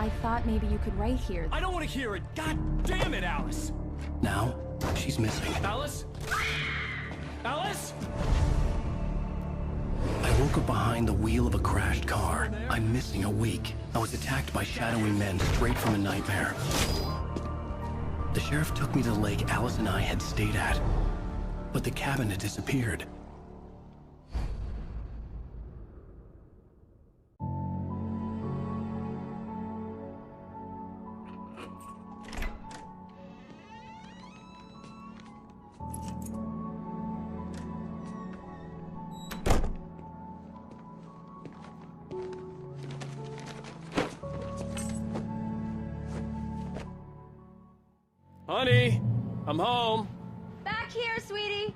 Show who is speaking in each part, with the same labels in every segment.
Speaker 1: I thought maybe you could write here.
Speaker 2: I don't want to hear it! God damn it, Alice!
Speaker 3: Now, she's missing.
Speaker 2: Alice? Alice?
Speaker 3: I woke up behind the wheel of a crashed car. I'm missing a week. I was attacked by shadowy men straight from a nightmare. The sheriff took me to the lake Alice and I had stayed at, but the cabin had disappeared.
Speaker 2: Honey, I'm home.
Speaker 1: Back here, sweetie.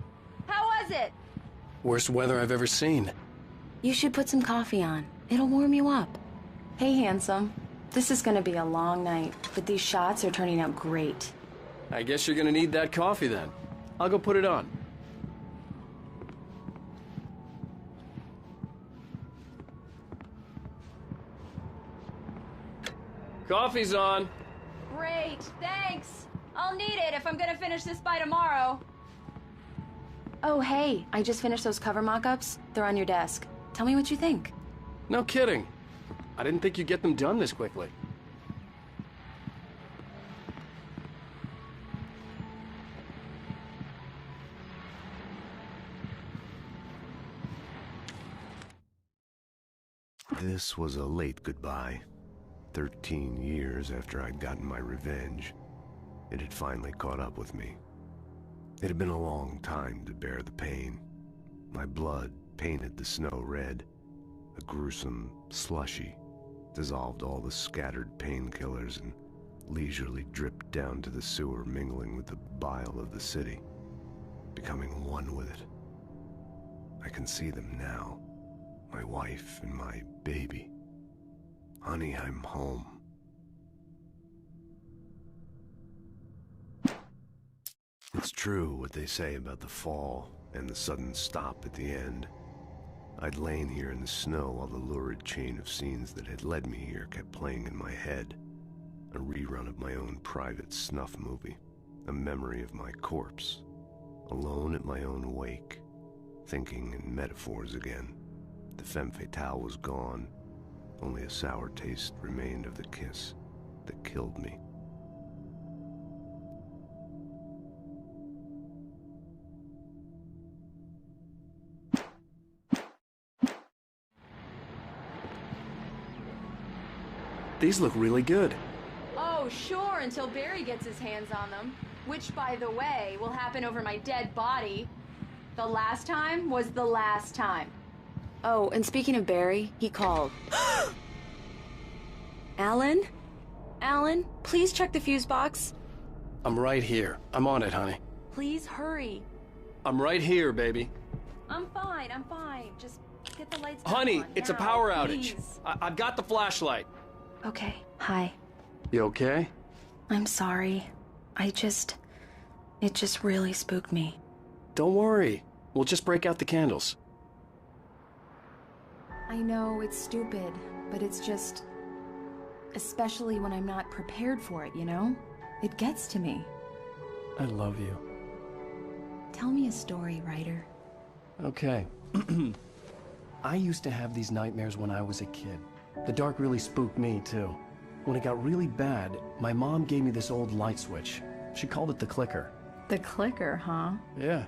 Speaker 1: How was it?
Speaker 3: Worst weather I've ever seen.
Speaker 1: You should put some coffee on. It'll warm you up. Hey, handsome. This is gonna be a long night, but these shots are turning out great.
Speaker 2: I guess you're gonna need that coffee then. I'll go put it on. Coffee's on.
Speaker 1: Great, thanks. I'll need it if I'm gonna finish this by tomorrow. Oh, hey, I just finished those cover mock-ups. They're on your desk. Tell me what you think.
Speaker 2: No kidding. I didn't think you'd get them done this quickly.
Speaker 4: This was a late goodbye. 13 years after I'd gotten my revenge, it had finally caught up with me. It had been a long time to bear the pain. My blood painted the snow red. A gruesome slushy dissolved all the scattered painkillers and leisurely dripped down to the sewer, mingling with the bile of the city, becoming one with it. I can see them now, my wife and my baby. Honey, I'm home. It's true what they say about the fall and the sudden stop at the end. I'd lain here in the snow while the lurid chain of scenes that had led me here kept playing in my head. A rerun of my own private snuff movie. A memory of my corpse. Alone at my own wake. Thinking in metaphors again. The femme fatale was gone. Only a sour taste remained of the kiss that killed me.
Speaker 2: These look really good.
Speaker 1: Oh, sure, until Barry gets his hands on them. Which, by the way, will happen over my dead body. The last time was the last time. Oh, and speaking of Barry, he called. Alan? Alan, please check the fuse box.
Speaker 3: I'm right here. I'm on it, honey.
Speaker 1: Please hurry.
Speaker 2: I'm right here, baby.
Speaker 1: I'm fine, I'm fine. Just get the lights
Speaker 2: Honey,
Speaker 1: on
Speaker 2: it's a
Speaker 1: now,
Speaker 2: power outage.
Speaker 1: please.
Speaker 2: I've got the flashlight.
Speaker 1: Okay, hi.
Speaker 2: You okay?
Speaker 1: I'm sorry. It just really spooked me.
Speaker 2: Don't worry. We'll just break out the candles.
Speaker 1: I know it's stupid, but it's just... Especially when I'm not prepared for it, you know? It gets to me.
Speaker 2: I love you.
Speaker 1: Tell me a story, writer.
Speaker 2: Okay. I used to have these nightmares when I was a kid. The dark really spooked me, too. When it got really bad, my mom gave me this old light switch. She called it the clicker.
Speaker 1: The clicker, huh?
Speaker 2: Yeah.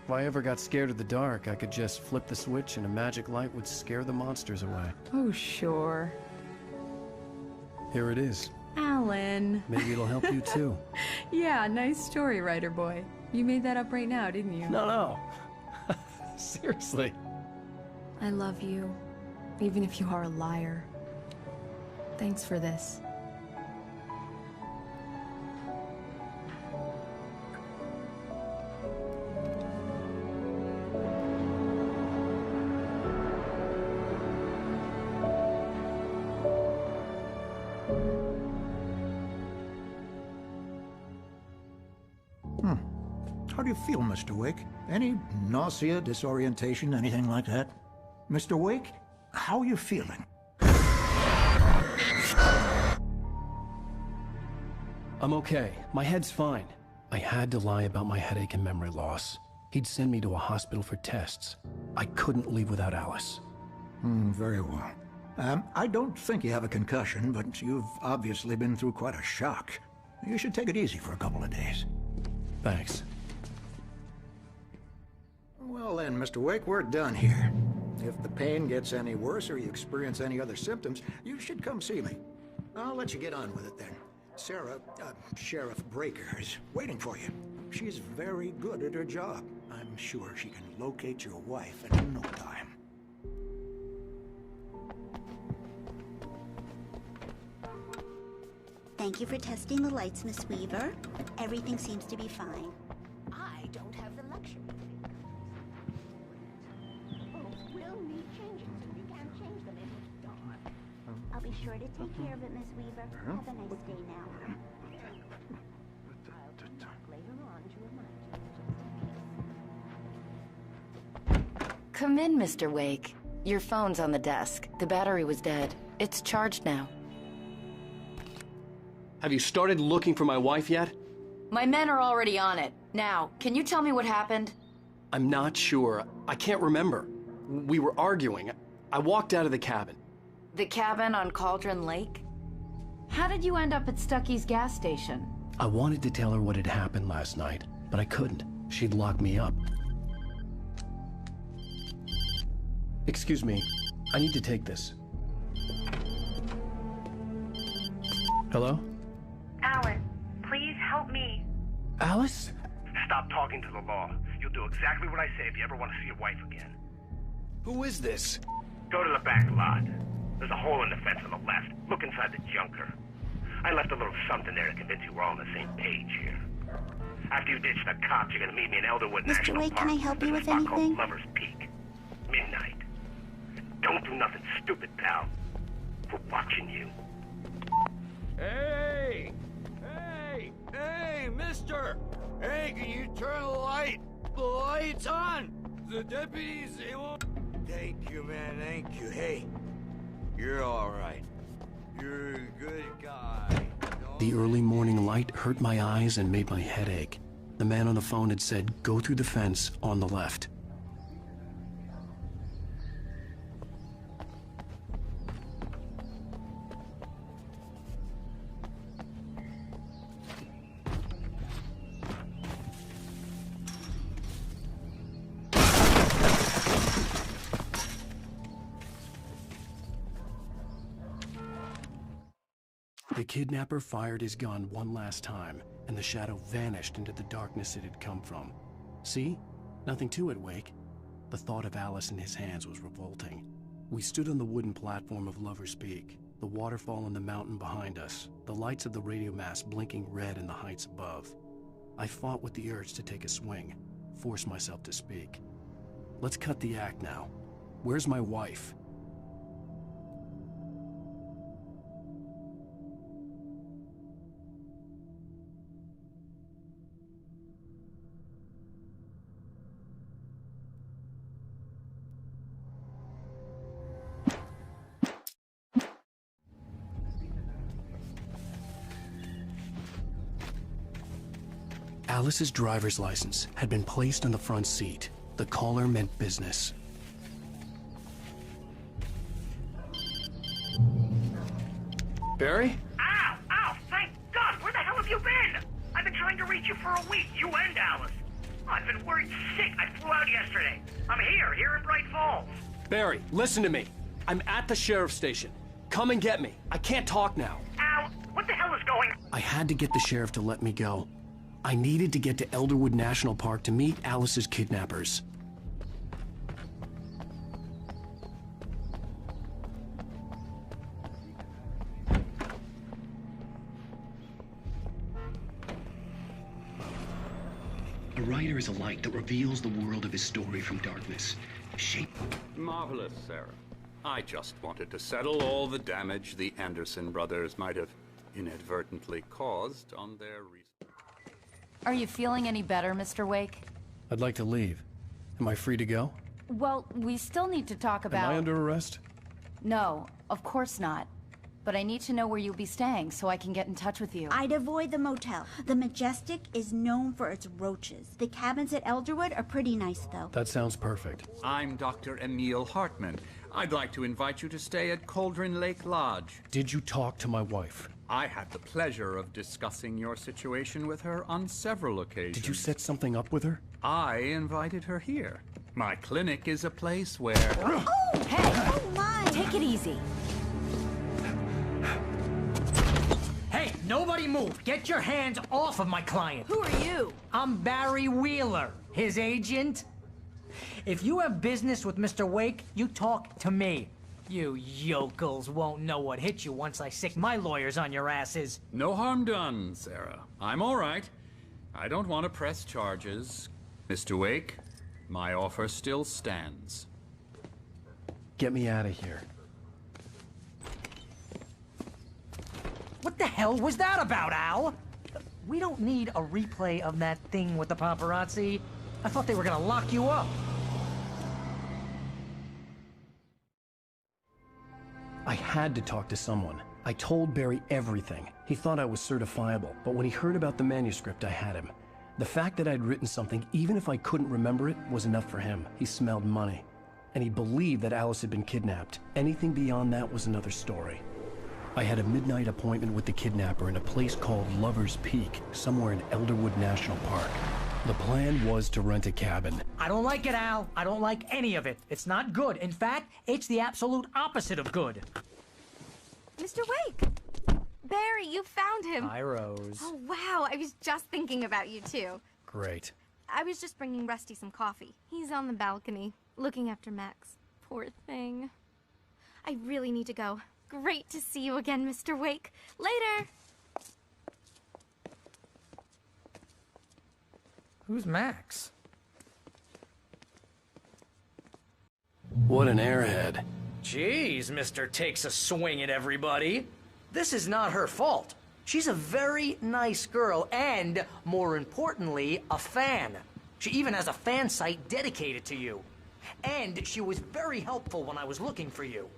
Speaker 2: If I ever got scared of the dark, I could just flip the switch and a magic light would scare the monsters away.
Speaker 1: Oh, sure.
Speaker 2: Here it is.
Speaker 1: Alan.
Speaker 2: Maybe it'll help you, too.
Speaker 1: Yeah, nice story, writer boy. You made that up right now, didn't you?
Speaker 2: No. Seriously.
Speaker 1: I love you, even if you are a liar. Thanks for this.
Speaker 5: How do you feel, Mr. Wake? Any nausea, disorientation, anything like that? Mr. Wake, how are you feeling?
Speaker 2: I'm okay. My head's fine. I had to lie about my headache and memory loss. He'd send me to a hospital for tests. I couldn't leave without Alice.
Speaker 5: Very well. I don't think you have a concussion, but you've obviously been through quite a shock. You should take it easy for a couple of days.
Speaker 2: Thanks.
Speaker 5: Well then, Mr. Wake, we're done here. If the pain gets any worse or you experience any other symptoms, you should come see me. I'll let you get on with it then. Sarah, Sheriff Breaker, is waiting for you. She's very good at her job. I'm sure she can locate your wife in no time.
Speaker 6: Thank you for testing the lights, Miss Weaver. Everything seems to be fine.
Speaker 7: I don't have the luxury. Folks will need changing, so you can't change them in dawn.
Speaker 6: I'll be sure to take care of it, Miss Weaver. Have a nice day now.
Speaker 7: I'll come back later on to remind you, just in case.
Speaker 8: Come in, Mr. Wake. Your phone's on the desk. The battery was dead. It's charged now.
Speaker 2: Have you started looking for my wife yet?
Speaker 8: My men are already on it. Now, can you tell me what happened?
Speaker 2: I'm not sure. I can't remember. We were arguing. I walked out of the cabin.
Speaker 8: The cabin on Cauldron Lake? How did you end up at Stucky's gas station?
Speaker 2: I wanted to tell her what had happened last night, but I couldn't. She'd lock me up. Excuse me. I need to take this. Hello?
Speaker 9: Alan, please help me.
Speaker 2: Alice?
Speaker 9: Stop talking to the law. You'll do exactly what I say if you ever want to see your wife again.
Speaker 2: Who is this?
Speaker 9: Go to the back lot. There's a hole in the fence on the left. Look inside the junker. I left a little something there to convince you we're all on the same page here. After you ditch the cops, you're gonna meet me in Elderwood
Speaker 6: Mr.
Speaker 9: National
Speaker 6: Wake,
Speaker 9: Park.
Speaker 6: can I help you
Speaker 9: There's a
Speaker 6: with
Speaker 9: spot called
Speaker 6: anything?
Speaker 9: Lover's Peak. Midnight. Don't do nothing stupid, pal. We're watching you.
Speaker 10: Hey! Hey! Hey, mister! Hey, can you turn the light? The light's on! The deputies, they won't... Thank you, man, thank you. Hey, you're all right. You're a good guy.
Speaker 2: The early morning light hurt my eyes and made my head ache. The man on the phone had said, go through the fence on the left. The kidnapper fired his gun one last time, and the shadow vanished into the darkness it had come from. See? Nothing to it, Wake. The thought of Alice in his hands was revolting. We stood on the wooden platform of Lover's Peak, the waterfall on the mountain behind us, the lights of the radio mast blinking red in the heights above. I fought with the urge to take a swing, force myself to speak. Let's cut the act now. Where's my wife? Alice's driver's license had been placed on the front seat. The caller meant business. Barry?
Speaker 9: Ow! Ow! Thank God! Where the hell have you been? I've been trying to reach you for a week, you and Alice. I've been worried sick. I flew out yesterday. I'm here in Bright Falls.
Speaker 2: Barry, listen to me. I'm at the sheriff's station. Come and get me. I can't talk now.
Speaker 9: Al, what the hell is going on?
Speaker 2: I had to get the sheriff to let me go. I needed to get to Elderwood National Park to meet Alice's kidnappers. A writer is a light that reveals the world of his story from darkness.
Speaker 11: Marvelous, Sarah. I just wanted to settle all the damage the Anderson brothers might have inadvertently caused on their research.
Speaker 8: Are you feeling any better, Mr. Wake?
Speaker 2: I'd like to leave. Am I free to go?
Speaker 8: Well, we still need to talk about...
Speaker 2: Am I under arrest?
Speaker 8: No, of course not. but I need to know where you'll be staying so I can get in touch with you.
Speaker 6: I'd avoid the motel. The Majestic is known for its roaches. The cabins at Elderwood are pretty nice, though.
Speaker 2: That sounds perfect.
Speaker 11: I'm Dr. Emil Hartman. I'd like to invite you to stay at Cauldron Lake Lodge.
Speaker 2: Did you talk to my wife?
Speaker 11: I had the pleasure of discussing your situation with her on several occasions.
Speaker 2: Did you set something up with her?
Speaker 11: I invited her here. My clinic is a place where...
Speaker 6: Oh!
Speaker 8: Hey!
Speaker 6: Oh, my!
Speaker 8: Take it easy.
Speaker 12: Hey, nobody move! Get your hands off of my client!
Speaker 8: Who are you?
Speaker 12: I'm Barry Wheeler, his agent. If you have business with Mr. Wake, you talk to me. You yokels won't know what hit you once I sick my lawyers on your asses.
Speaker 11: No harm done, Sarah. I'm all right. I don't want to press charges. Mr. Wake, my offer still stands.
Speaker 2: Get me out of here.
Speaker 12: What the hell was that about, Al? We don't need a replay of that thing with the paparazzi. I thought they were gonna lock you up.
Speaker 2: I had to talk to someone. I told Barry everything. He thought I was certifiable, but when he heard about the manuscript, I had him. The fact that I'd written something, even if I couldn't remember it, was enough for him. He smelled money. And he believed that Alice had been kidnapped. Anything beyond that was another story. I had a midnight appointment with the kidnapper in a place called Lover's Peak, somewhere in Elderwood National Park. The plan was to rent a cabin.
Speaker 12: I don't like it, Al. I don't like any of it. It's not good. In fact, it's the absolute opposite of good.
Speaker 13: Mr. Wake! Barry, you found him.
Speaker 12: Hi, Rose.
Speaker 13: Oh, wow. I was just thinking about you, too.
Speaker 2: Great.
Speaker 13: I was just bringing Rusty some coffee. He's on the balcony, looking after Max. Poor thing. I really need to go. Great to see you again, Mr. Wake. Later!
Speaker 12: Who's Max?
Speaker 2: What an airhead.
Speaker 12: Jeez, Mr. Takes a swing at everybody. This is not her fault. She's a very nice girl and, more importantly, a fan. She even has a fan site dedicated to you. And she was very helpful when I was looking for you.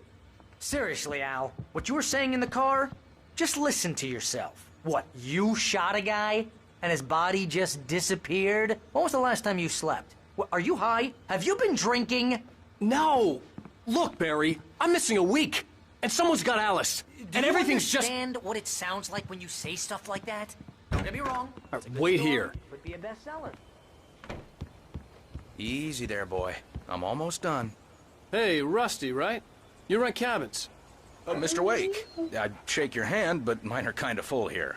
Speaker 12: Seriously, Al, what you were saying in the car? Just listen to yourself. What, you shot a guy and his body just disappeared? When was the last time you slept? What, are you high? Have you been drinking?
Speaker 2: No! Look, Barry, I'm missing a week, and someone's got Alice, and everything's just...
Speaker 12: Do you understand what it sounds like when you say stuff like that? Don't get me wrong.
Speaker 2: Right, wait here.
Speaker 12: Could be a bestseller.
Speaker 10: Easy there, boy. I'm almost done.
Speaker 2: Hey, Rusty, right? You rent cabins.
Speaker 10: Mr. Wake, I'd shake your hand, but mine are kind of full here.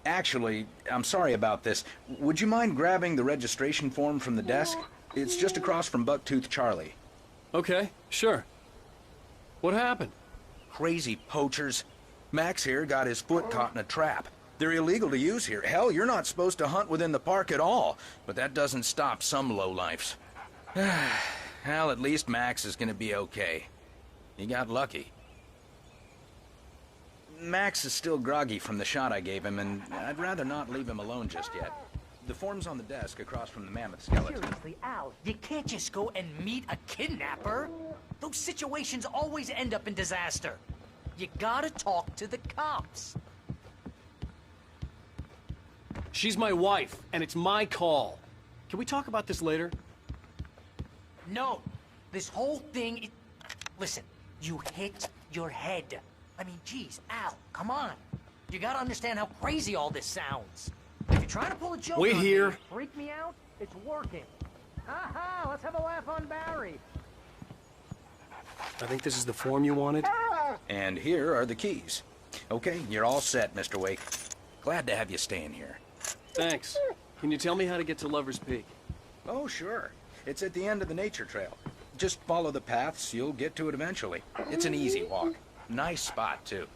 Speaker 10: Actually, I'm sorry about this. Would you mind grabbing the registration form from the desk? It's just across from Bucktooth Charlie.
Speaker 2: Okay, sure. What happened?
Speaker 10: Crazy poachers. Max here got his foot caught in a trap. They're illegal to use here. Hell, you're not supposed to hunt within the park at all. But that doesn't stop some lowlifes. Well, at least Max is gonna be okay. He got lucky. Max is still groggy from the shot I gave him, and I'd rather not leave him alone just yet. The form's on the desk across from the mammoth skeleton.
Speaker 12: Seriously, Al, you can't just go and meet a kidnapper. Those situations always end up in disaster. You gotta talk to the cops.
Speaker 2: She's my wife, and it's my call. Can we talk about this later?
Speaker 12: No, this whole thing... Listen, you hit your head. I mean, geez, Al, come on. You gotta understand how crazy all this sounds. If you're trying to pull a joke
Speaker 2: Wait
Speaker 12: on
Speaker 2: here.
Speaker 12: me, freak me out, it's working. Aha, let's have a laugh on Barry.
Speaker 2: I think this is the form you wanted.
Speaker 10: And here are the keys. Okay, you're all set, Mr. Wake. Glad to have you staying here.
Speaker 2: Thanks. Can you tell me how to get to Lover's Peak?
Speaker 10: Oh, sure. It's at the end of the nature trail. Just follow the paths, you'll get to it eventually. It's an easy walk. Nice spot, too.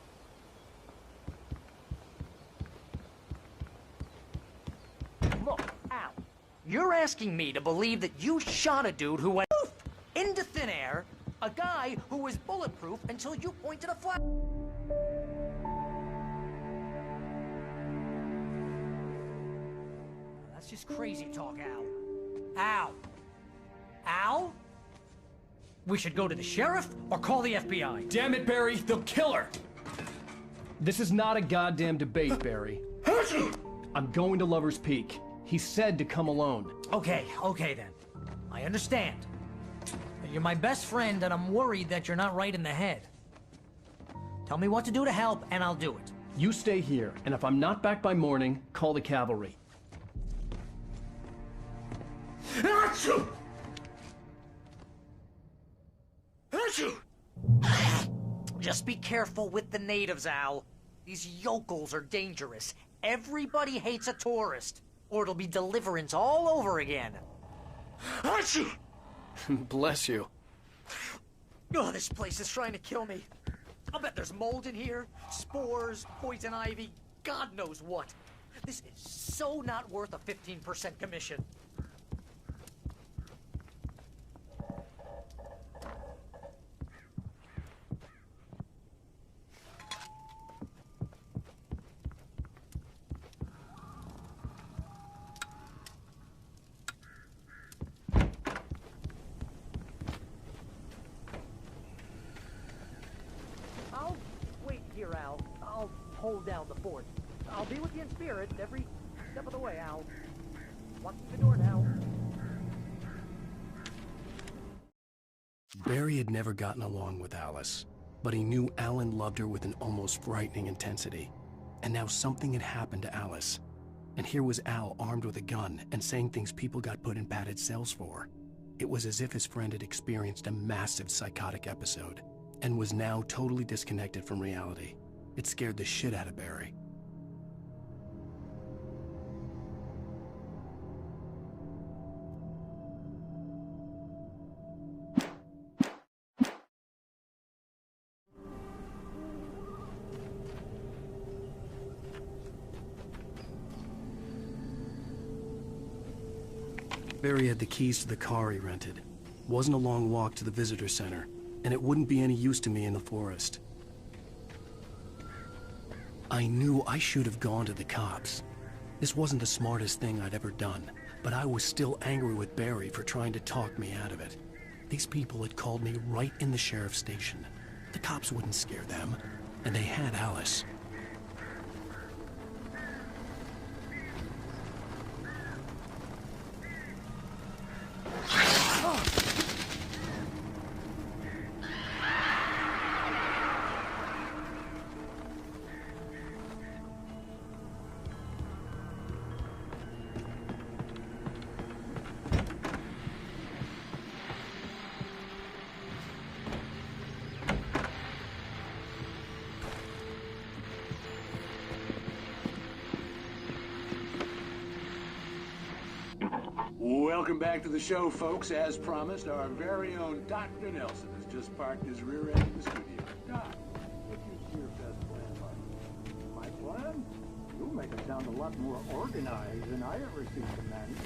Speaker 12: Look, Al, you're asking me to believe that you shot a dude who went poof into thin air, a guy who was bulletproof until you pointed a flag. That's just crazy talk, Al. Al? Al? We should go to the sheriff or call the FBI.
Speaker 2: Damn it, Barry, they'll kill her. This is not a goddamn debate, Barry. I'm going to Lover's Peak. He said to come alone.
Speaker 12: Okay then. I understand. You're my best friend, and I'm worried that you're not right in the head. Tell me what to do to help, and I'll do it.
Speaker 2: You stay here, and if I'm not back by morning, call the cavalry.
Speaker 10: Achoo! Achoo!
Speaker 12: Just be careful with the natives, Al. These yokels are dangerous. Everybody hates a tourist, or it'll be Deliverance all over again.
Speaker 10: Achoo!
Speaker 2: Bless you.
Speaker 12: Oh, this place is trying to kill me. I'll bet there's mold in here, spores, poison ivy, God knows what. This is so not worth a 15% commission. I'll wait here, Al. I'll hold down the fort. I'll be with you in spirit every step of the way, Al. Locking the door now.
Speaker 3: Barry had never gotten along with Alice, but he knew Alan loved her with an almost frightening intensity. And now something had happened to Alice. And here was Al armed with a gun and saying things people got put in padded cells for. It was as if his friend had experienced a massive psychotic episode and was now totally disconnected from reality. It scared the shit out of Barry. Barry had the keys to the car he rented. Wasn't a long walk to the visitor center, and it wouldn't be any use to me in the forest. I knew I should have gone to the cops. This wasn't the smartest thing I'd ever done, but I was still angry with Barry for trying to talk me out of it. These people had called me right in the sheriff's station. The cops wouldn't scare them, and they had Alice.
Speaker 14: Welcome back to the show, folks. As promised, our very own Dr. Nelson has just parked his rear end in the studio. Doc, what's your best plan like? My plan? You'll make it sound a lot more organized than I ever seem to manage.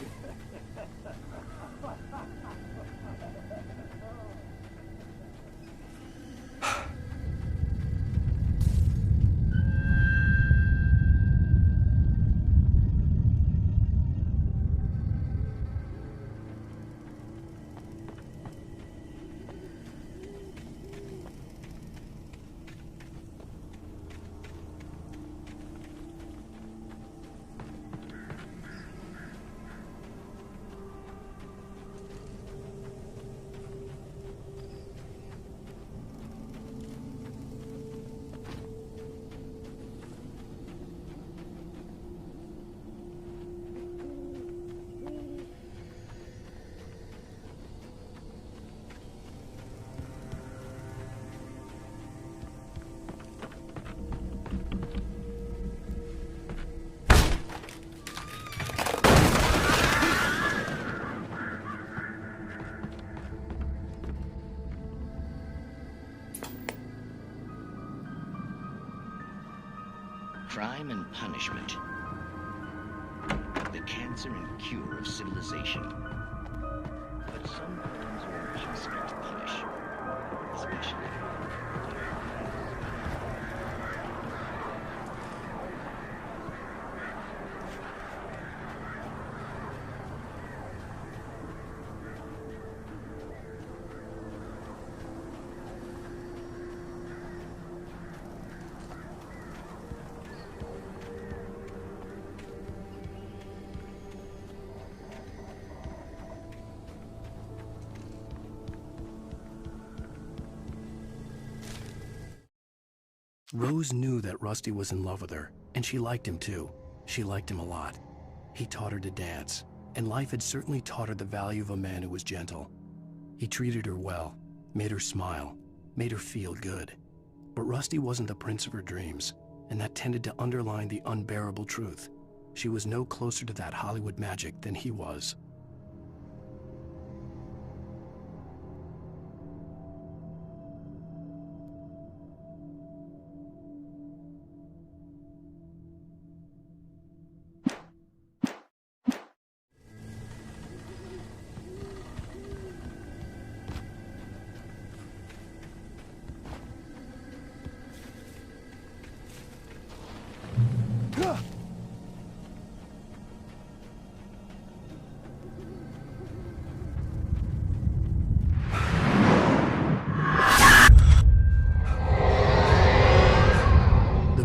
Speaker 15: Crime and punishment. The cancer and cure of civilization. But some crimes are impossible to punish, especially.
Speaker 2: Rose knew that Rusty was in love with her, and she liked him too. She liked him a lot. He taught her to dance, and life had certainly taught her the value of a man who was gentle. He treated her well, made her smile, made her feel good. But Rusty wasn't the prince of her dreams, and that tended to underline the unbearable truth. She was no closer to that Hollywood magic than he was.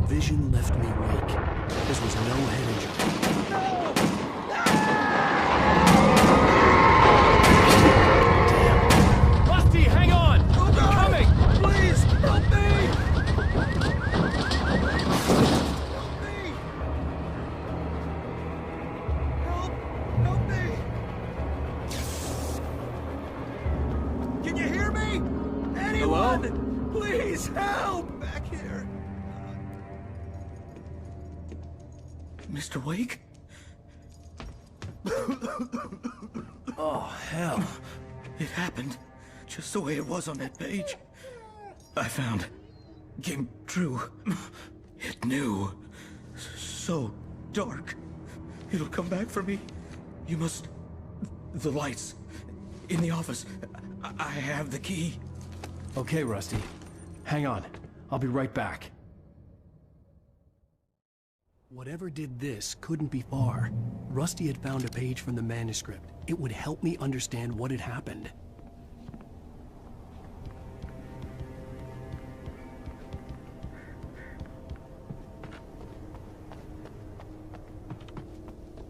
Speaker 2: Vision left me weak. This was no head injury. Damn.
Speaker 10: Rusty, hang on! I'm coming! Please, help me! Help me! Can you hear me? Anyone? Hello? Please help! Back here. Mr. Wake?
Speaker 2: Oh, hell.
Speaker 10: It happened just the way it was on that page. I found. Came true. It knew. So dark. It'll come back for me. You must... The lights. In the office. I have the key.
Speaker 2: Okay, Rusty. Hang on. I'll be right back. Whatever did this couldn't be far. Rusty had found a page from the manuscript. It would help me understand what had happened.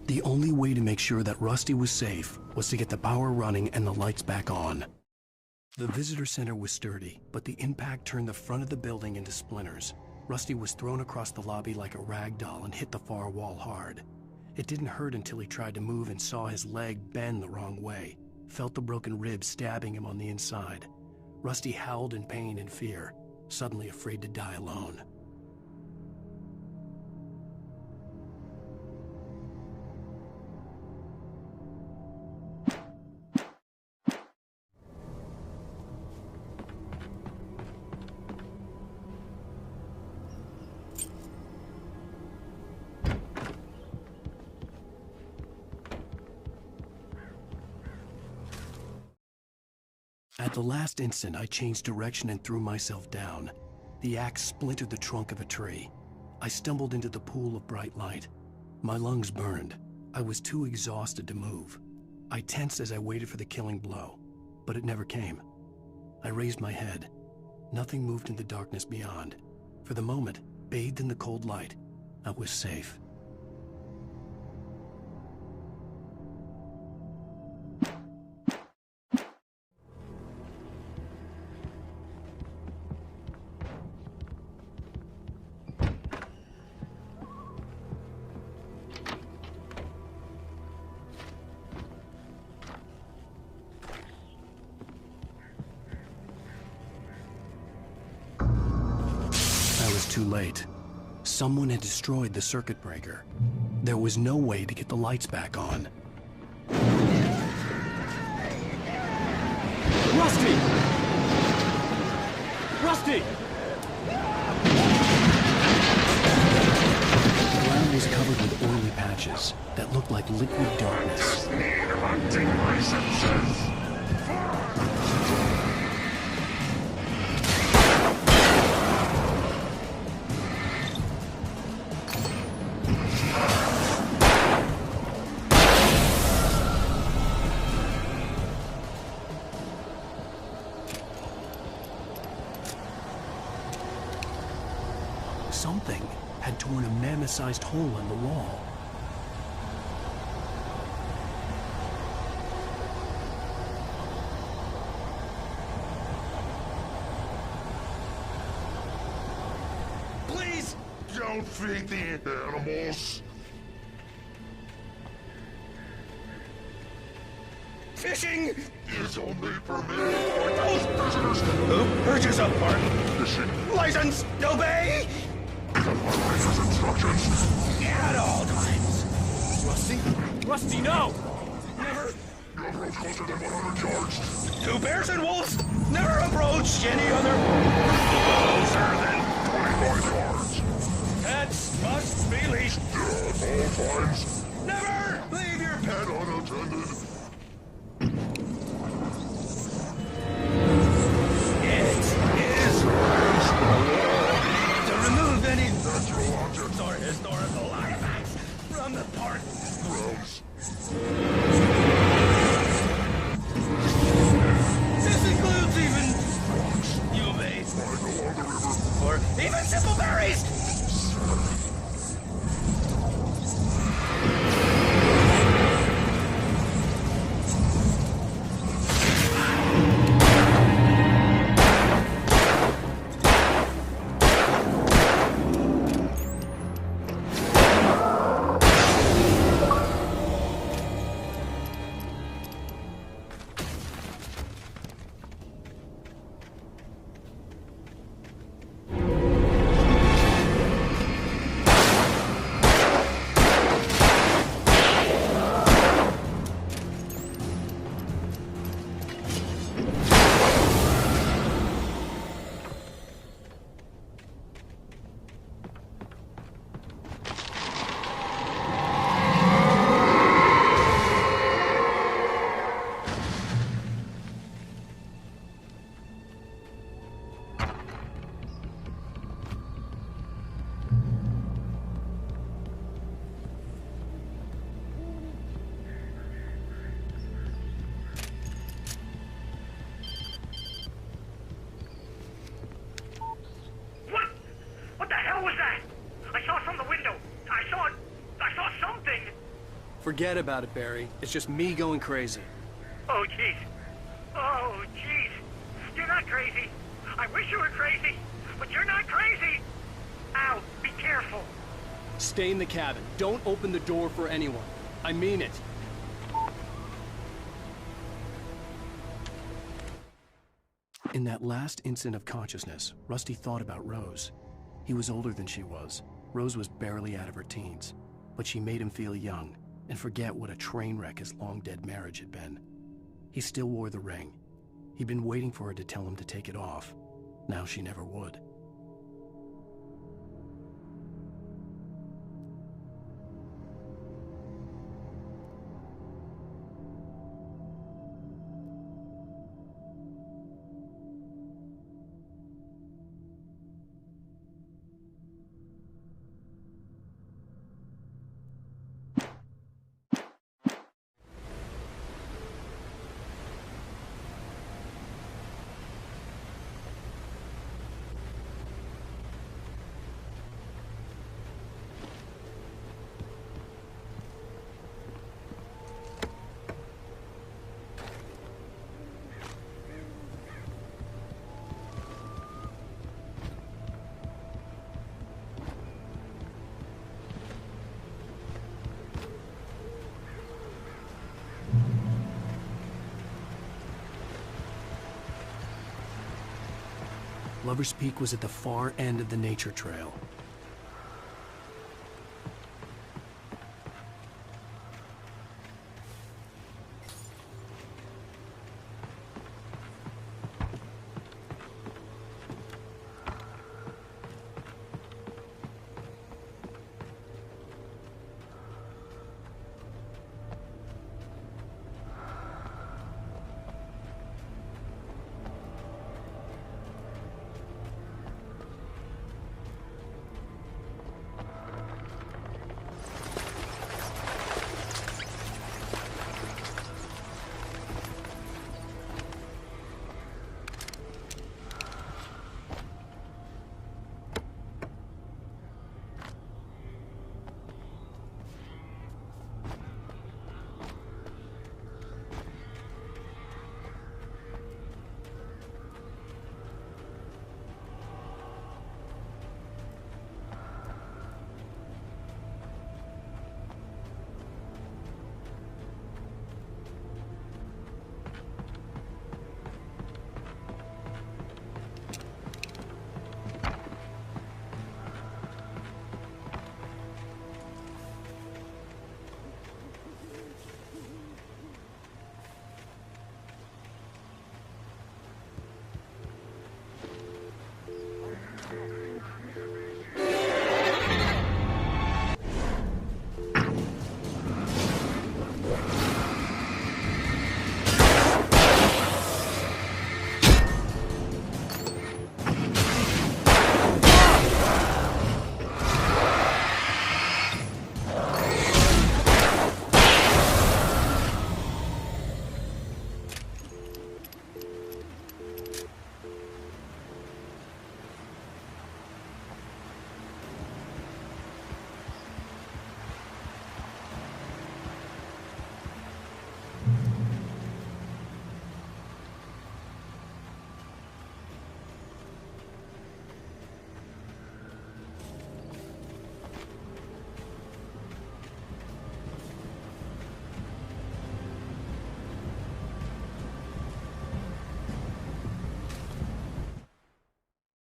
Speaker 2: The only way to make sure that Rusty was safe was to get the power running and the lights back on. The visitor center was sturdy, but the impact turned the front of the building into splinters. Rusty was thrown across the lobby like a rag doll and hit the far wall hard. It didn't hurt until he tried to move and saw his leg bend the wrong way, felt the broken ribs stabbing him on the inside. Rusty howled in pain and fear, suddenly afraid to die alone. At the last instant, I changed direction and threw myself down. The axe splintered the trunk of a tree. I stumbled into the pool of bright light. My lungs burned. I was too exhausted to move. I tensed as I waited for the killing blow, but it never came. I raised my head. Nothing moved in the darkness beyond. For the moment, bathed in the cold light, I was safe. Too late. Someone had destroyed the circuit breaker. There was no way to get the lights back on.
Speaker 10: Rusty! Rusty!
Speaker 2: The ground was covered with oily patches that looked like liquid darkness. Something had torn a mammoth-sized hole in the wall.
Speaker 16: don't feed the animals.
Speaker 10: Fishing
Speaker 16: is only permitted for those prisoners
Speaker 10: who urges a pardon.
Speaker 16: Fishing
Speaker 10: License, obey!
Speaker 16: License instructions.
Speaker 10: At all times.
Speaker 12: Rusty, no!
Speaker 10: Never.
Speaker 16: You approach closer than 100 yards.
Speaker 10: 2 bears and wolves. Never approach any other.
Speaker 16: Closer than 25 yards.
Speaker 10: Pets must be leashed.
Speaker 16: At all times.
Speaker 10: Never leave your pet.
Speaker 16: Pet unattended.
Speaker 10: To remove any natural objects or historical artifacts from the park.
Speaker 16: Gross.
Speaker 10: This includes even you may or even simple berries.
Speaker 2: Forget about it, Barry. It's just me going crazy.
Speaker 9: Oh, jeez. Oh, jeez. You're not crazy. I wish you were crazy, but you're not crazy. Ow, be careful.
Speaker 2: Stay in the cabin. Don't open the door for anyone. I mean it. In that last instant of consciousness, Rusty thought about Rose. He was older than she was. Rose was barely out of her teens, but she made him feel young and forget what a train wreck his long-dead marriage had been. He still wore the ring. He'd been waiting for her to tell him to take it off. Now she never would. Lover's Peak was at the far end of the nature trail.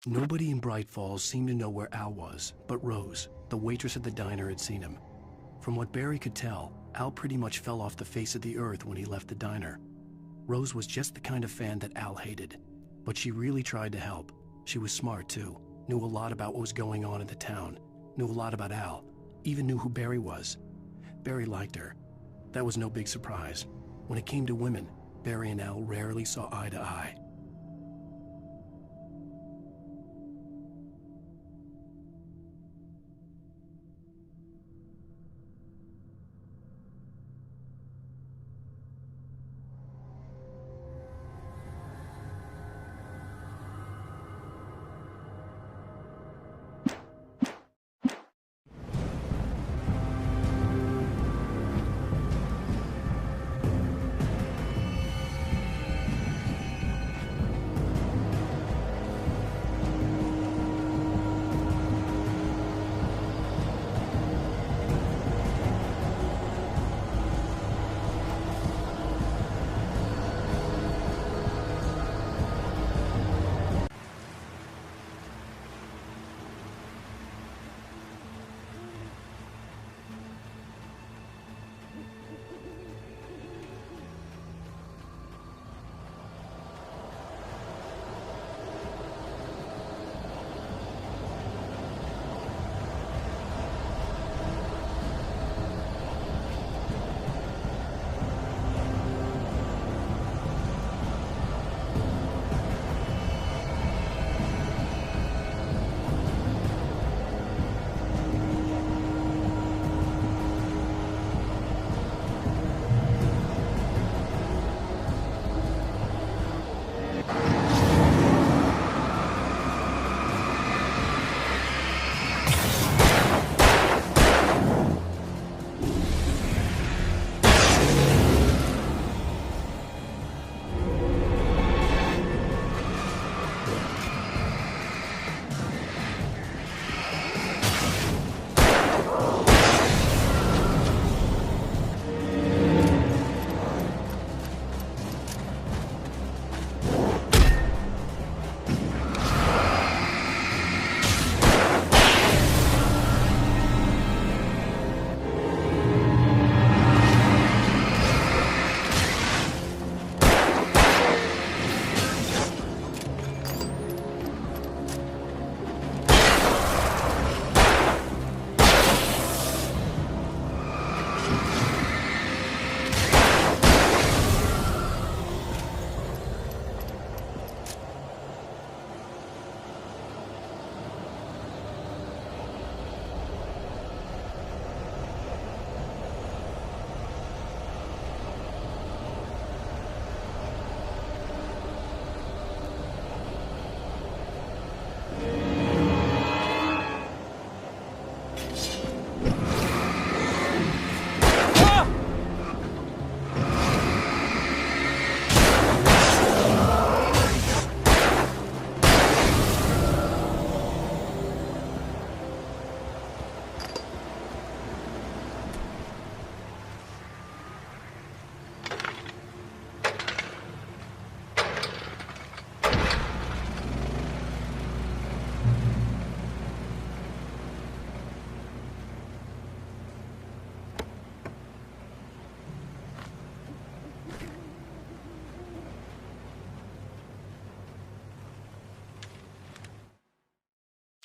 Speaker 2: Nobody in Bright Falls seemed to know where Al was, but Rose, the waitress at the diner, had seen him. From what Barry could tell, Al pretty much fell off the face of the earth when he left the diner. Rose was just the kind of fan that Al hated, but she really tried to help. She was smart too, knew a lot about what was going on in the town, knew a lot about Al, even knew who Barry was. Barry liked her. That was no big surprise. When it came to women, Barry and Al rarely saw eye to eye.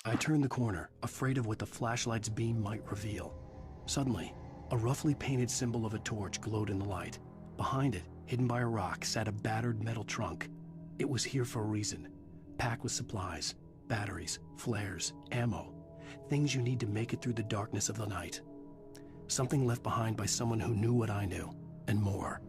Speaker 2: I turned the corner, afraid of what the flashlight's beam might reveal. Suddenly, a roughly painted symbol of a torch glowed in the light. Behind it, hidden by a rock, sat a battered metal trunk. It was here for a reason, packed with supplies, batteries, flares, ammo, things you need to make it through the darkness of the night. Something left behind by someone who knew what I knew, and more.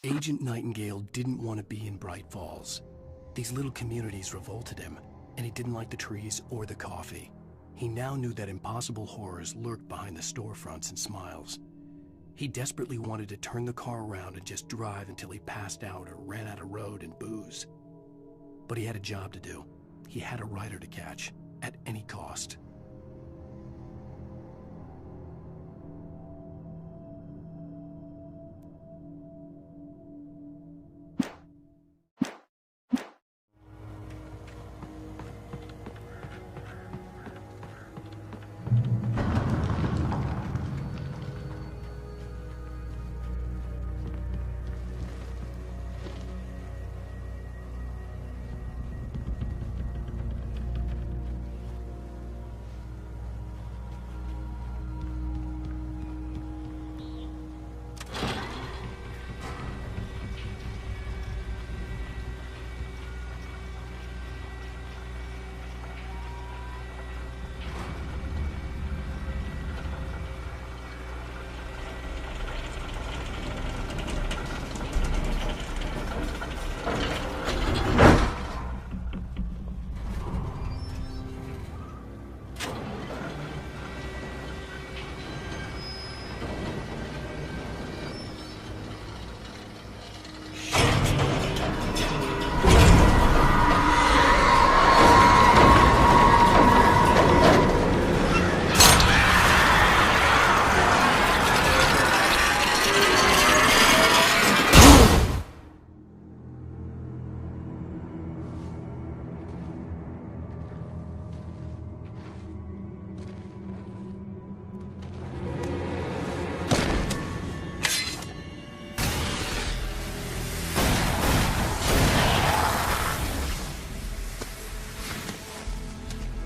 Speaker 2: Agent Nightingale didn't want to be in Bright Falls. These little communities revolted him, and he didn't like the trees or the coffee. He now knew that impossible horrors lurked behind the storefronts and smiles. He desperately wanted to turn the car around and just drive until he passed out or ran out of road and booze. But he had a job to do. He had a rider to catch, at any cost.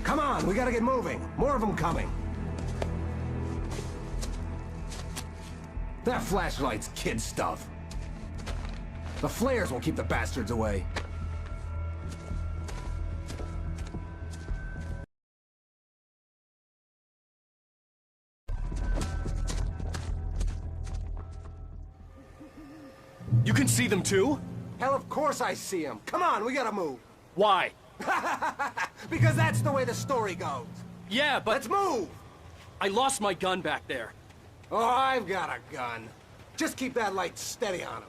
Speaker 17: Come on, we gotta get moving. More of them coming. That flashlight's kid stuff. The flares won't keep the bastards away.
Speaker 2: You can see them too?
Speaker 17: Hell, of course I see them. Come on, we gotta move.
Speaker 2: Why?
Speaker 17: Because that's the way the story goes.
Speaker 2: Yeah, but...
Speaker 17: Let's move!
Speaker 2: I lost my gun back there.
Speaker 17: Oh, I've got a gun. Just keep that light steady on him.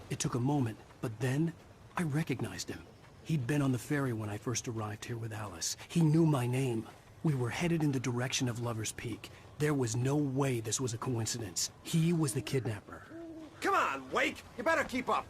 Speaker 2: It took a moment, but then I recognized him. He'd been on the ferry when I first arrived here with Alice. He knew my name. We were headed in the direction of Lover's Peak. There was no way this was a coincidence. He was the kidnapper.
Speaker 17: Come on, Wake! You better keep up.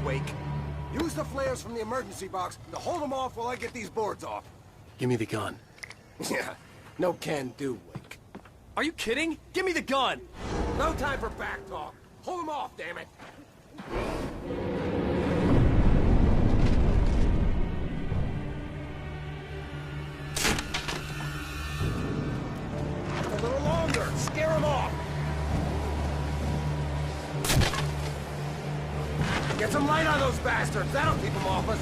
Speaker 17: Wake. Use the flares from the emergency box to hold them off while I get these boards off.
Speaker 2: Give me the gun.
Speaker 17: Yeah, no can do, Wake.
Speaker 2: Are you kidding? Give me the gun!
Speaker 17: No time for back talk. Hold them off, damn it. A little longer. Scare them off. Get some light on those bastards. That'll keep them off us.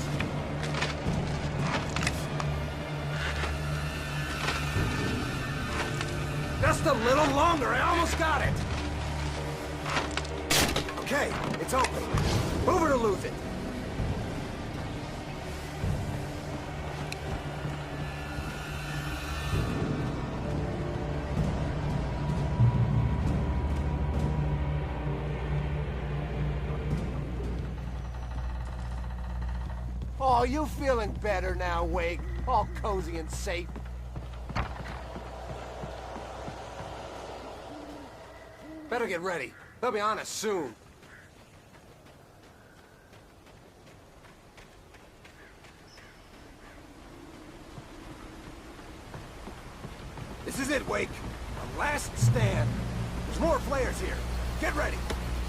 Speaker 17: Just a little longer. I almost got it. Okay, it's open. Move it or lose it. Oh, you feeling better now, Wake? All cozy and safe. Better get ready. They'll be on us soon. This is it, Wake. Our last stand. There's more flares here. Get ready.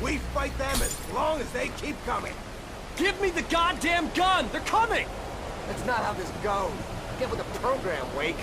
Speaker 17: We fight them as long as they keep coming.
Speaker 2: Give me the goddamn gun! They're coming!
Speaker 17: That's not how this goes. Get with the program, Wake.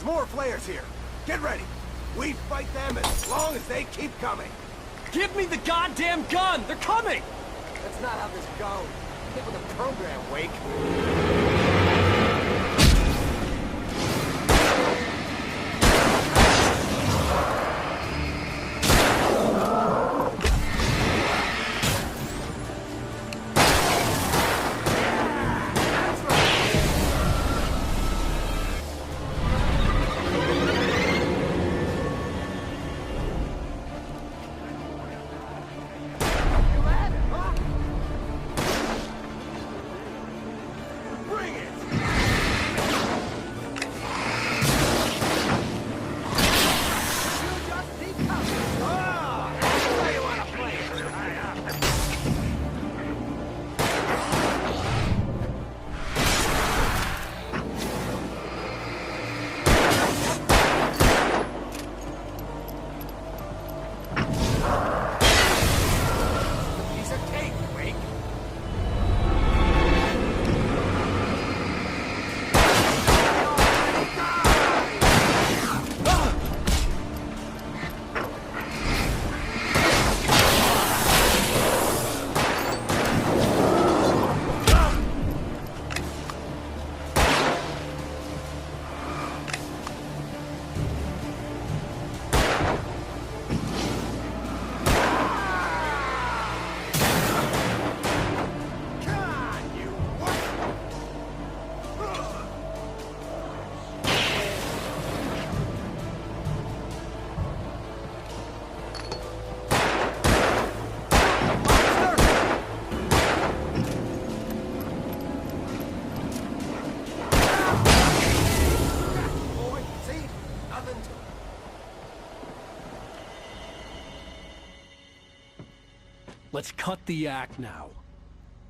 Speaker 17: There's more flares here. Get ready. We fight them as long as they keep coming.
Speaker 2: Give me the goddamn gun! They're coming!
Speaker 17: That's not how this goes. Get with the program, Wake.
Speaker 2: Let's cut the act now.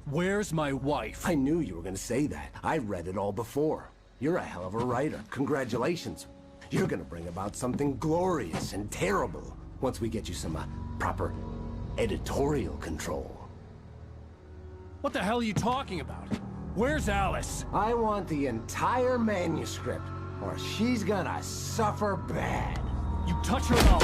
Speaker 2: Where's my wife?
Speaker 17: I knew you were gonna say that. I read it all before. You're a hell of a writer. Congratulations. You're gonna bring about something glorious and terrible once we get you some proper editorial control.
Speaker 2: What the hell are you talking about? Where's Alice?
Speaker 17: I want the entire manuscript, or she's gonna suffer bad.
Speaker 2: You touch her and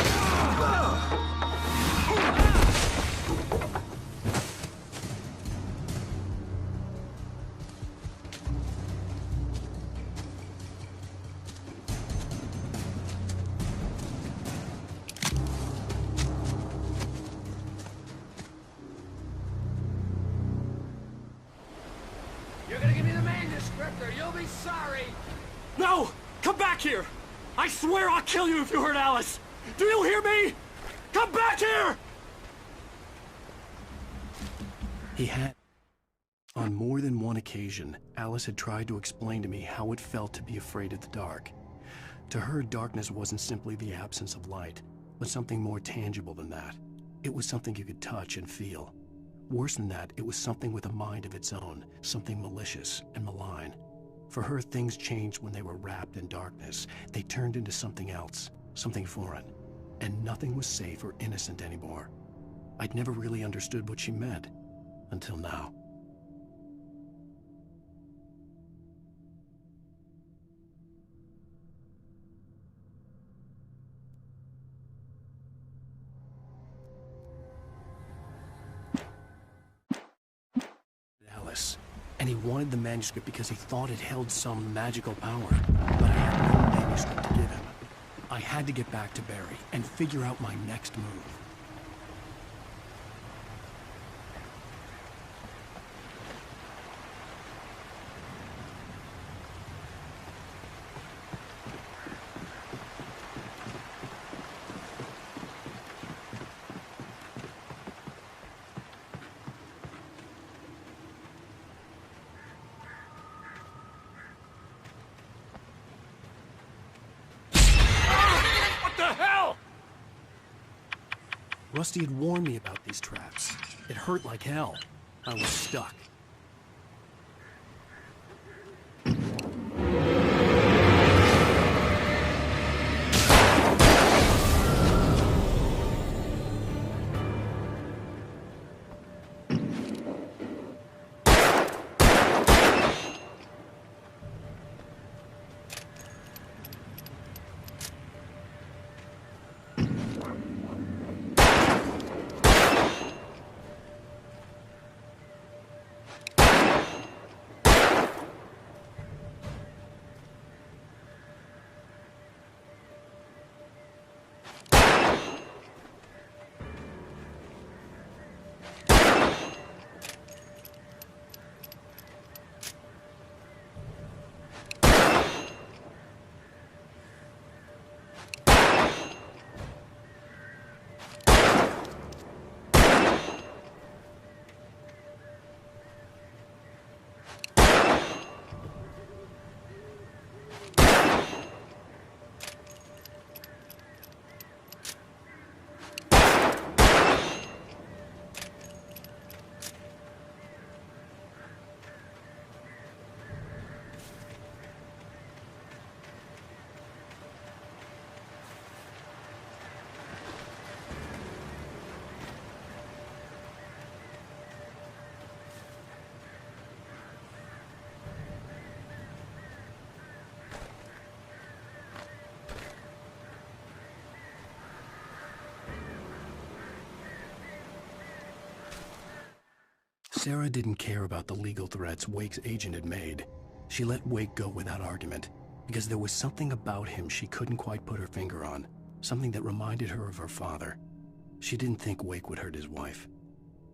Speaker 10: You're gonna give me the manuscript or you'll be sorry!
Speaker 2: No! Come back here! I swear I'll kill you if you hurt Alice! Do you hear me? Come back here! He had. On more than one occasion, Alice had tried to explain to me how it felt to be afraid of the dark. To her, darkness wasn't simply the absence of light, but something more tangible than that. It was something you could touch and feel. Worse than that, it was something with a mind of its own, something malicious and malign. For her, things changed when they were wrapped in darkness. They turned into something else, something foreign, and nothing was safe or innocent anymore. I'd never really understood what she meant, until now. Alice. And he wanted the manuscript because he thought it held some magical power. But I had no manuscript to give him. I had to get back to Barry and figure out my next move. Rusty had warned me about these traps. It hurt like hell. I was stuck. Sarah didn't care about the legal threats Wake's agent had made. She let Wake go without argument, because there was something about him she couldn't quite put her finger on, something that reminded her of her father. She didn't think Wake would hurt his wife.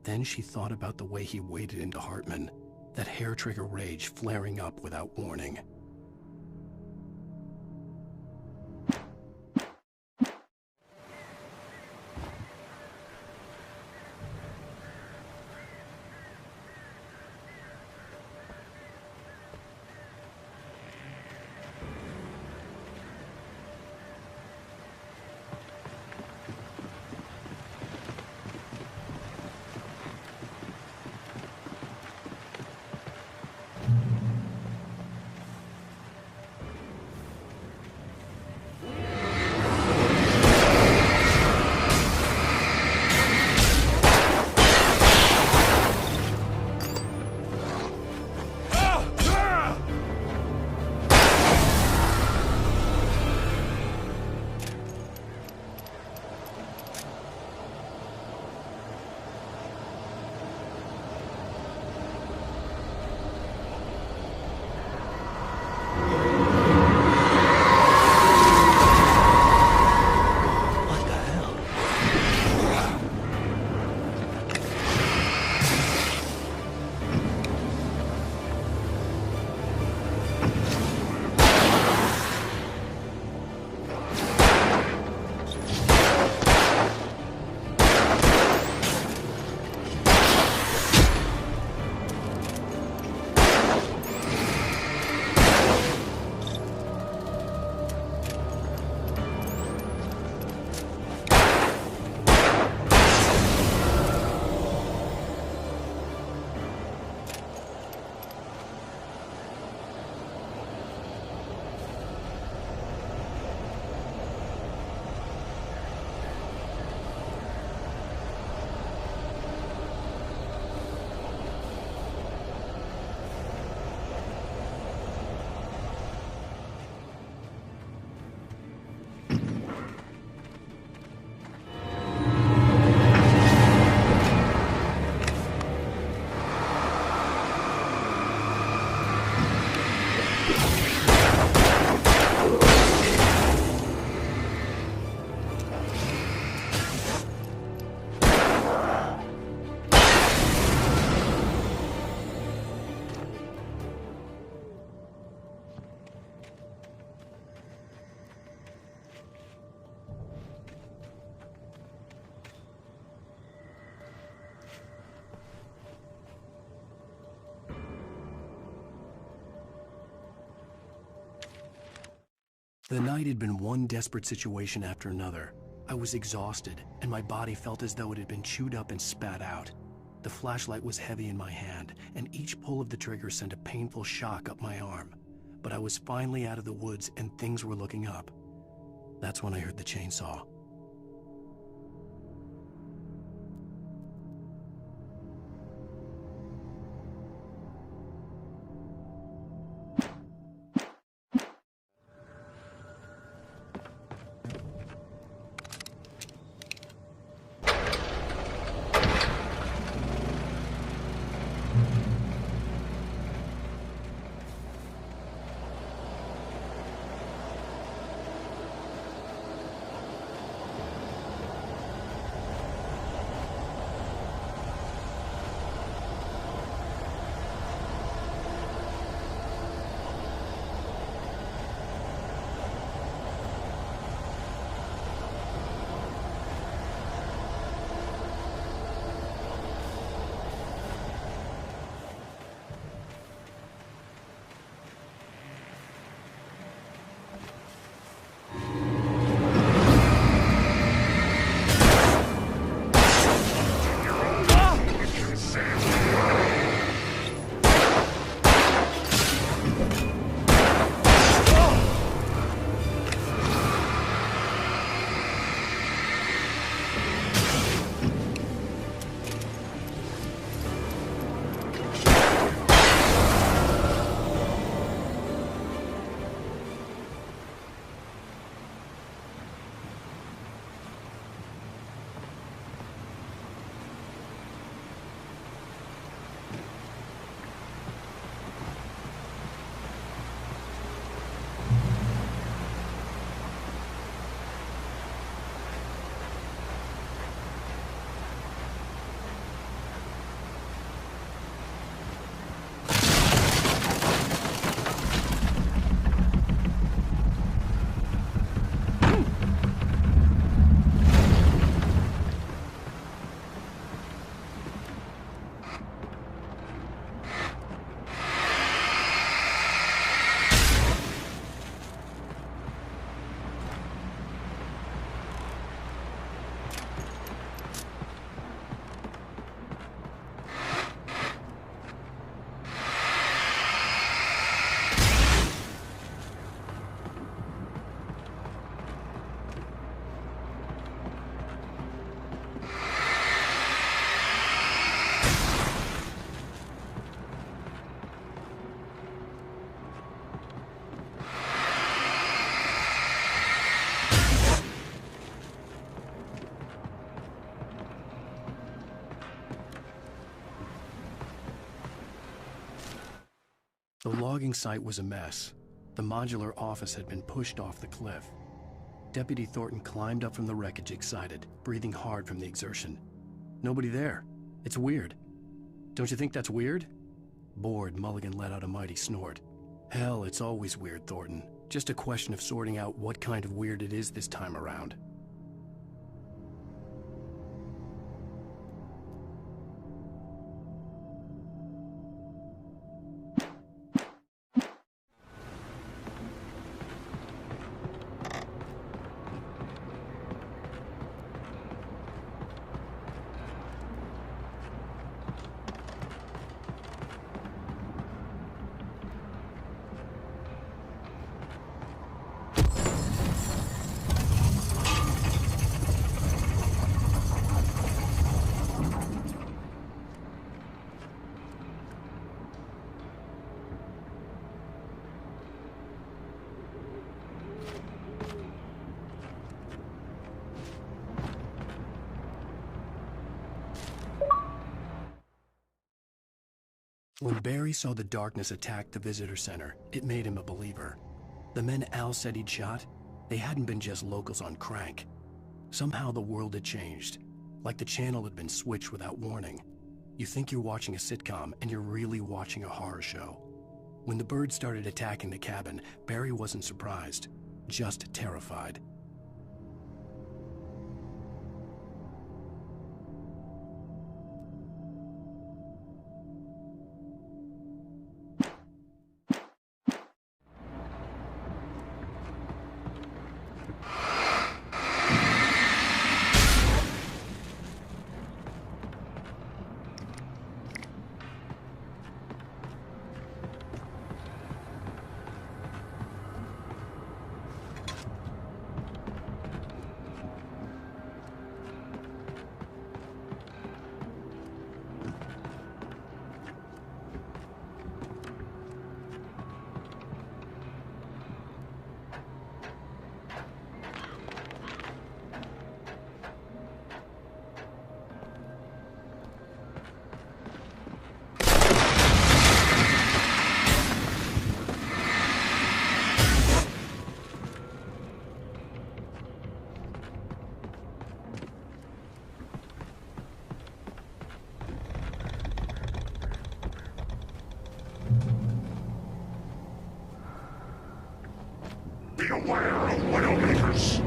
Speaker 2: Then she thought about the way he waded into Hartman, that hair-trigger rage flaring up without warning. The night had been one desperate situation after another. I was exhausted, and my body felt as though it had been chewed up and spat out. The flashlight was heavy in my hand, and each pull of the trigger sent a painful shock up my arm. But I was finally out of the woods, and things were looking up. That's when I heard the chainsaw. The logging site was a mess. The modular office had been pushed off the cliff. Deputy Thornton climbed up from the wreckage excited, breathing hard from the exertion. Nobody there. It's weird. Don't you think that's weird? Bored, Mulligan let out a mighty snort. Hell, it's always weird, Thornton. Just a question of sorting out what kind of weird it is this time around. When Barry saw the darkness attack the visitor center, it made him a believer. The men Al said he'd shot, they hadn't been just locals on crank. Somehow the world had changed, like the channel had been switched without warning. You think you're watching a sitcom, and you're really watching a horror show. When the birds started attacking the cabin, Barry wasn't surprised, just terrified.
Speaker 16: aware of Widowmakers.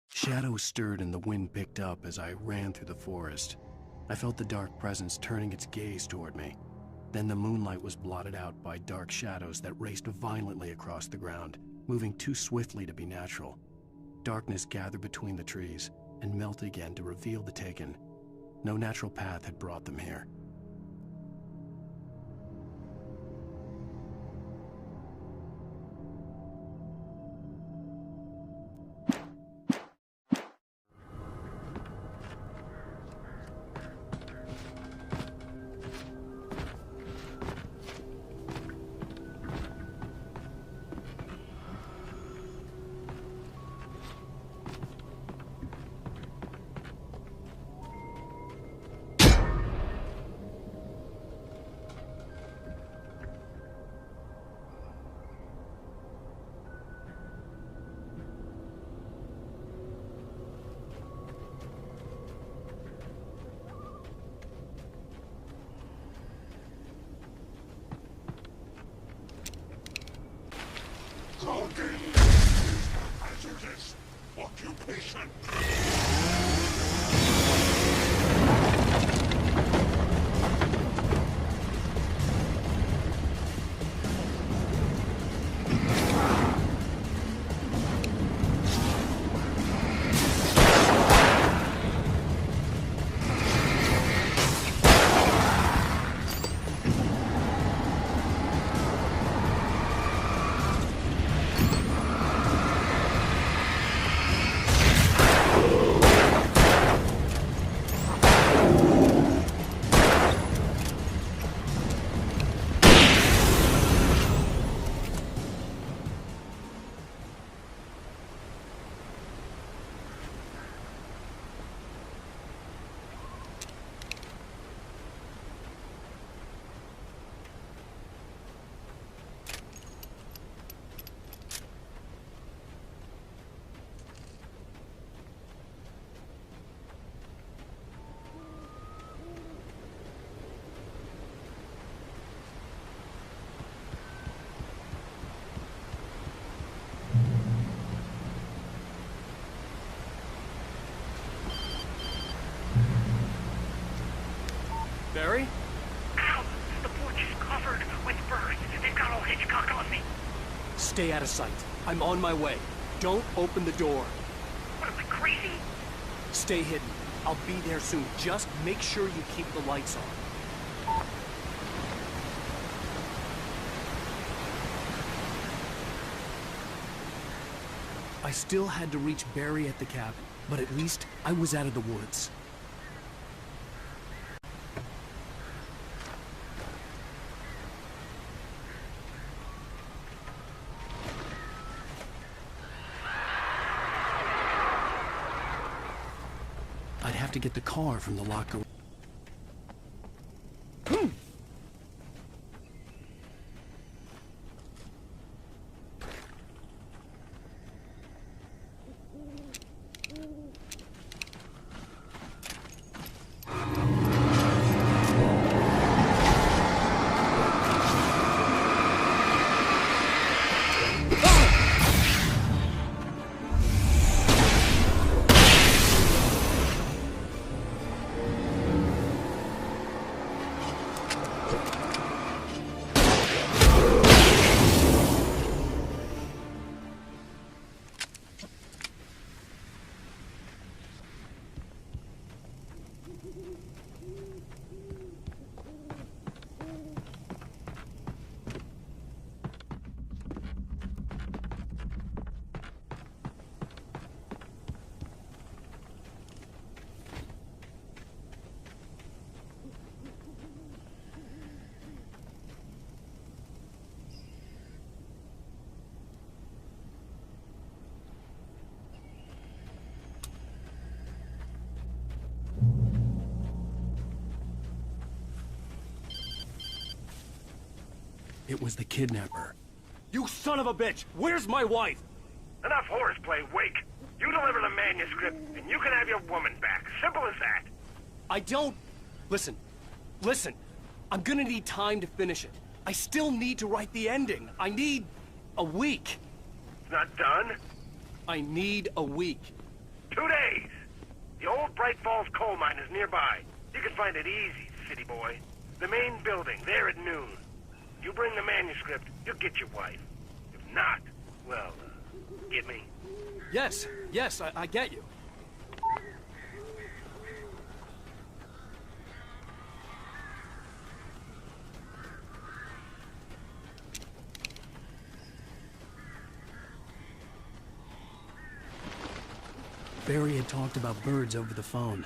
Speaker 2: Shadows stirred and the wind picked up as I ran through the forest. I felt the dark presence turning its gaze toward me. Then the moonlight was blotted out by dark shadows that raced violently across the ground, moving too swiftly to be natural. Darkness gathered between the trees and melted again to reveal the Taken. No natural path had brought them here.
Speaker 16: Hazardous occupation.
Speaker 2: Barry?
Speaker 9: Ow! The porch is covered with birds. They've got old Hitchcock on me.
Speaker 2: Stay out of sight. I'm on my way. Don't open the door.
Speaker 9: What am I, crazy?
Speaker 2: Stay hidden. I'll be there soon. Just make sure you keep the lights on. I still had to reach Barry at the cabin, but at least I was out of the woods. I'd have to get the car from the locker. It was the kidnapper.
Speaker 3: You son of a bitch! Where's my wife?
Speaker 9: Enough horseplay, Wake. You deliver the manuscript, and you can have your woman back. Simple as that.
Speaker 2: I don't... Listen. I'm gonna need time to finish it. I still need to write the ending. I need a week.
Speaker 9: It's not done?
Speaker 2: I need a week.
Speaker 9: 2 days. The old Bright Falls coal mine is nearby. You can find it easy, city boy. The main building, there at noon. You bring the manuscript, you'll get your wife. If not, well, get me?
Speaker 2: Yes, I get you. Barry had talked about birds over the phone.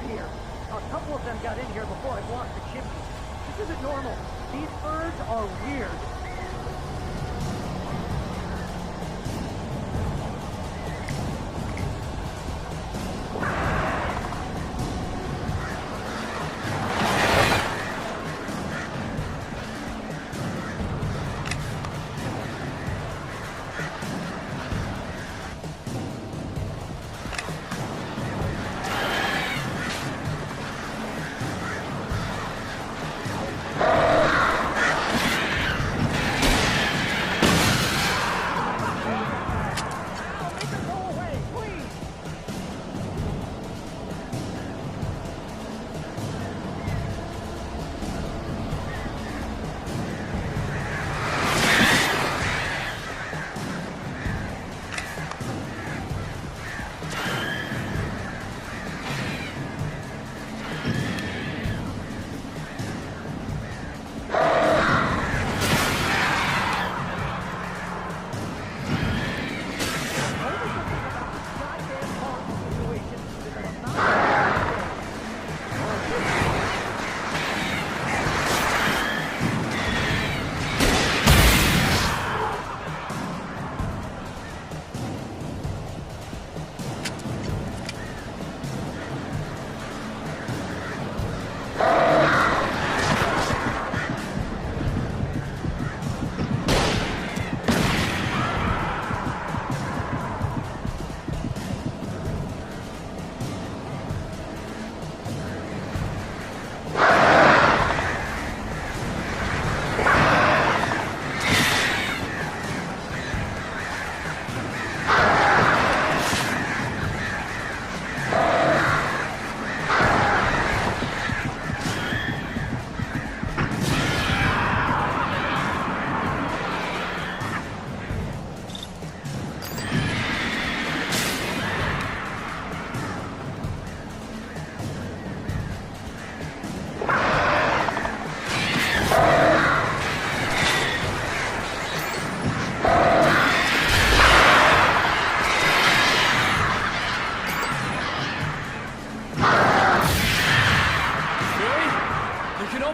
Speaker 12: Here. A couple of them got in here before I blocked the chimney. This isn't normal. These birds are weird.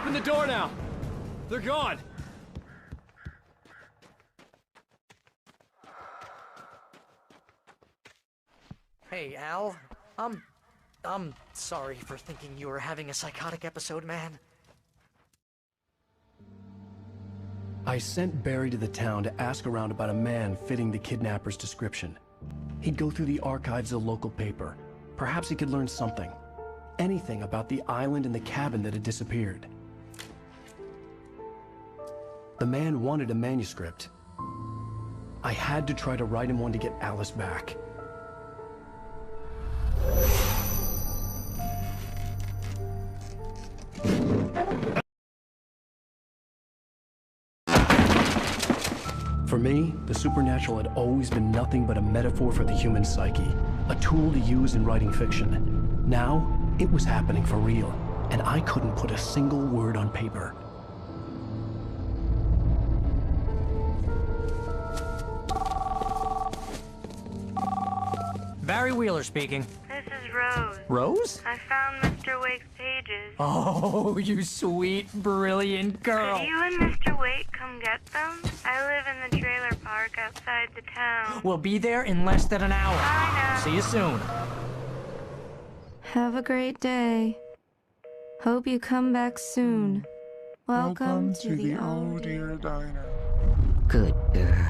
Speaker 2: Open the door now! They're gone!
Speaker 12: Hey, Al. I'm sorry for thinking you were having a psychotic episode, man.
Speaker 2: I sent Barry to the town to ask around about a man fitting the kidnapper's description. He'd go through the archives of the local paper. Perhaps he could learn something. Anything about the island and the cabin that had disappeared. The man wanted a manuscript. I had to try to write him one to get Alice back. For me, the supernatural had always been nothing but a metaphor for the human psyche, a tool to use in writing fiction. Now, it was happening for real, and I couldn't put a single word on paper.
Speaker 12: Barry Wheeler speaking.
Speaker 18: This is Rose.
Speaker 12: Rose?
Speaker 18: I found Mr. Wake's pages.
Speaker 12: Oh, you sweet, brilliant girl.
Speaker 18: Could you and Mr. Wake come get them? I live in the trailer park outside the town.
Speaker 12: We'll be there in less than an hour.
Speaker 18: Bye now.
Speaker 12: See you soon.
Speaker 13: Have a great day. Hope you come back soon. Welcome to the Old Dear
Speaker 19: Diner.
Speaker 12: Good girl.